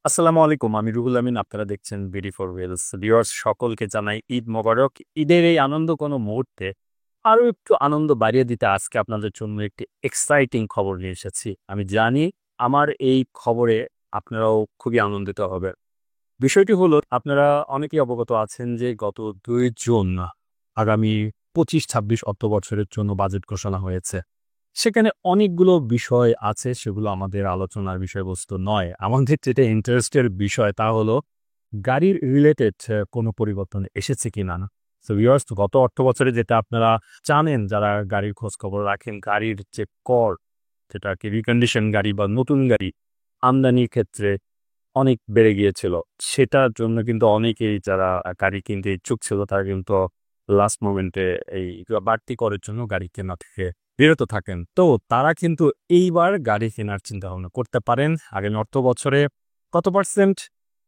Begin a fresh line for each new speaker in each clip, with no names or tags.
আসসালামু আলাইকুম। আমি রুহুল আমিন। আপনারা দেখছেন বিডি ফর রিলস। ভিউয়ার্স সকলকে জানাই ঈদ মোবারক। ঈদের এই আনন্দ কোনো মুহূর্তে আরো একটু আনন্দ বাড়িয়ে দিতে আজকে আপনাদের জন্য একটি এক্সাইটিং খবর নিয়ে এসেছি। আমি জানি আমার এই খবরে আপনারাও খুবই আনন্দিত হবেন। বিষয়টি হলো আপনারা অনেকেই অবগত আছেন যে গত ২ জুন আগামী ২৫-২৬ অর্থবছরের জন্য বাজেট ঘোষণা হয়েছে। সেখানে অনেকগুলো বিষয় আছে সেগুলো আমাদের আলোচনার বিষয়বস্তু নয়। আমাদের যেটা ইন্টারেস্টের বিষয় তা হলো গাড়ির রিলেটেড কোনো পরিবর্তন এসেছে কিনা না। সো ভিউয়ার্স গত অর্থবছরে যেটা আপনারা জানেন যারা গাড়ির খোঁজখবর রাখেন, গাড়ির যে কর যেটা আরকি রিকন্ডিশন গাড়ি বা নতুন গাড়ি আমদানির ক্ষেত্রে অনেক বেড়ে গিয়েছিল। সেটার জন্য কিন্তু অনেকেই যারা গাড়ি কিনতে ইচ্ছুক ছিল তারা কিন্তু লাস্ট মোমেন্টে এই বাড়তি করের জন্য গাড়ি কেনা থেকে বিরত থাকেন। তো তারা কিন্তু এইবার গাড়ি কেনার চিন্তাভাবনা করতে পারেন। আগামী অর্থবছরে কত পার্সেন্ট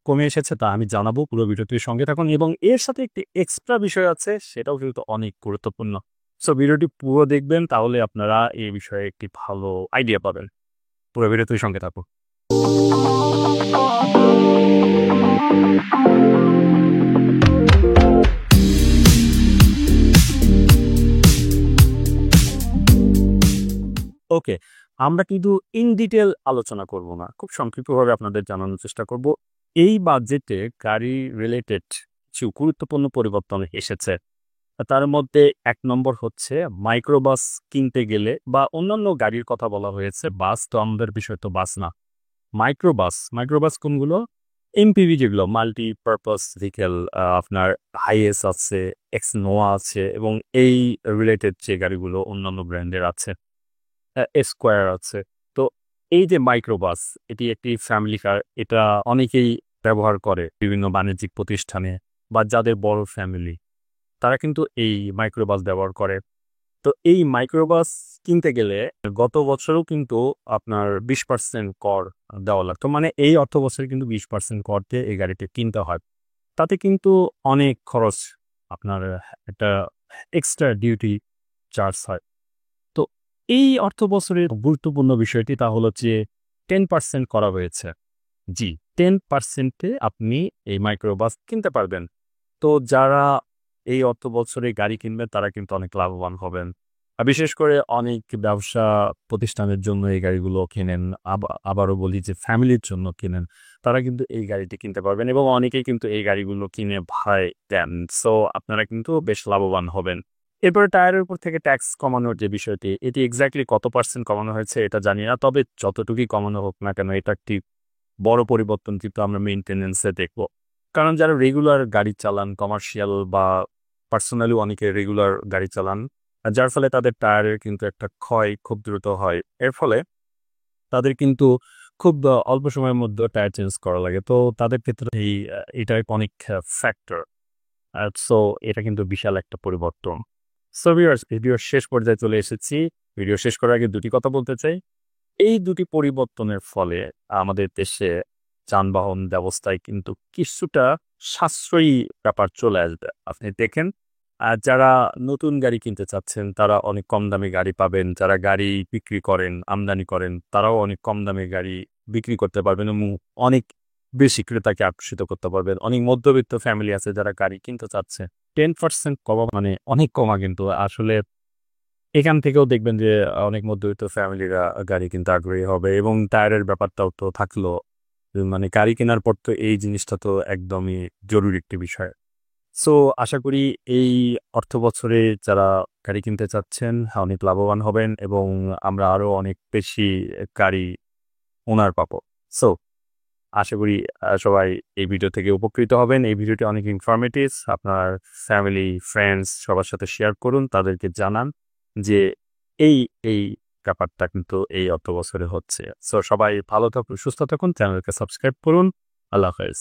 কমে এসেছে তা আমি জানাবো। পুরো ভিডিওটির সঙ্গে থাকুন এবং এর সাথে একটি এক্সট্রা বিষয় আছে সেটাও কিন্তু অনেক গুরুত্বপূর্ণ। সো ভিডিওটি পুরো দেখবেন তাহলে আপনারা এই বিষয়ে একটি ভালো আইডিয়া পাবেন। পুরো ভিডিওটির সঙ্গে থাকুন। ওকে, আমরা কিন্তু ইন ডিটেইল আলোচনা করব না। খুব সংক্ষিপ্তভাবে আপনাদের জানানোর চেষ্টা করব। এই বাজেটে গাড়ি রিলেটেড কিছু গুরুত্বপূর্ণ পরিবর্তন এসেছে। তার মধ্যে ১ নম্বর হচ্ছে মাইক্রোবাস কিনতে গেলে বা অন্যান্য গাড়ির কথা বলা হয়েছে। বাস তো আমাদের বিষয় তো বাস না। মাইক্রোবাস কোনগুলো? এমপিভি যেগুলো মাল্টি পারপাস ভেহিকল আপনার হাইএস আছে, এক্স নোয়া আছে এবং এই রিলেটেড যে গাড়িগুলো অন্যান্য ব্র্যান্ডের আছে। স্কোয়ার আছে। তো এই যে মাইক্রোবাস এটি একটি ফ্যামিলি কার। এটা অনেকেই ব্যবহার করে বিভিন্ন বাণিজ্যিক প্রতিষ্ঠানে বা যাদের বড় ফ্যামিলি তারা কিন্তু এই মাইক্রোবাস ব্যবহার করে। তো এই মাইক্রোবাস কিনতে গেলে গত বছরেও কিন্তু আপনার ২০% কর দেওয়া লাগতো। মানে এই অর্থবছরে কিন্তু ২০% কর দিয়ে এই গাড়িটি কিনতে হয়। তাতে কিন্তু অনেক খরচ আপনার একটা এক্সট্রা ডিউটি চার্জ হয়। তো এই অর্থবছরের গুরুত্বপূর্ণ বিষয়টি তা হলো যে 10% করা হয়েছে। জি, 10% এ আপনি এই মাইক্রোবাস কিনতে পারবেন। তো যারা এই অর্থবছরে গাড়ি কিনবেন তারা কিন্তু অনেক লাভবান হবেন। বিশেষ করে অনেক ব্যবসা প্রতিষ্ঠানের জন্য এই গাড়িগুলো কেনেন। আবারও বলি যে ফ্যামিলির জন্য কেনেন। তারা কিন্তু এই গাড়িটি কিনতে পারবেন এবং অনেকেই কিন্তু এই গাড়িগুলো কিনে ভাড়ায় দেন। সো আপনারা কিন্তু বেশ লাভবান হবেন। এরপরে টায়ারের উপর থেকে ট্যাক্স কমানোর যে বিষয়টি, এটি এক্সাক্টলি কত পার্সেন্ট কমানো হয়েছে এটা জানি না। তবে যতটুকুই কমানো হোক না কেন এটা একটি বড় পরিবর্তন কিন্তু আমরা মেইনটেন্যান্স এ দেখব। কারণ যারা রেগুলার গাড়ি চালান, কমার্শিয়াল বা পার্সোনালি অনেকে রেগুলার গাড়ি চালান, যার ফলে তাদের টায়ারের কিন্তু একটা ক্ষয় খুব দ্রুত হয়। এর ফলে তাদের কিন্তু খুব অল্প সময়ের মধ্যে টায়ার চেঞ্জ করা লাগে। তো তাদের ক্ষেত্রে এটা অনেক ফ্যাক্টর। সো এটা কিন্তু বিশাল একটা পরিবর্তন। সো ভিউয়ার্স ভিডিওর শেষ পর্যায়ে চলে এসেছি। ভিডিও শেষ করার আগে দুটি কথা বলতে চাই। এই দুটি পরিবর্তনের ফলে আমাদের দেশে যানবাহন ব্যবস্থায় কিন্তু কিছুটা সাশ্রয়ী ব্যাপার চলে আসবে। আপনি দেখেন যারা নতুন গাড়ি কিনতে চাচ্ছেন তারা অনেক কম দামে গাড়ি পাবেন। যারা গাড়ি বিক্রি করেন, আমদানি করেন তারাও অনেক কম দামে গাড়ি বিক্রি করতে পারবেন এবং অনেক বেশি ক্রেতাকে আকর্ষিত করতে পারবেন। অনেক মধ্যবিত্ত ফ্যামিলি আছে যারা গাড়ি কিনতে চাচ্ছে। 10% কমা মানে অনেক কমা কিন্তু আসলে এখান থেকেও দেখবেন যে অনেক মধ্যবিত্ত ফ্যামিলিরা গাড়ি কিনতে আগ্রহী হবে এবং টায়ারের ব্যাপারটাও তো থাকলো। মানে গাড়ি কেনার পর তো এই জিনিসটা তো একদমই জরুরি একটি বিষয়। সো আশা করি এই অর্থবছরে যারা গাড়ি কিনতে চাচ্ছেন অনেক লাভবান হবেন এবং আমরা আরো অনেক বেশি গাড়ি ওনার পাবো। সো আশা করি সবাই এই ভিডিও থেকে উপকৃত হবেন। এই ভিডিওটি অনেক ইনফরমেটিভ। আপনার ফ্যামিলি, ফ্রেন্ডস সবার সাথে শেয়ার করুন। তাদেরকে জানান যে এই, এই ব্যাপারটা কিন্তু এই অর্থবছরে হচ্ছে। সো সবাই ভালো থাকুন, সুস্থ থাকুন। চ্যানেলকে সাবস্ক্রাইব করুন। আল্লাহ হাফেজ।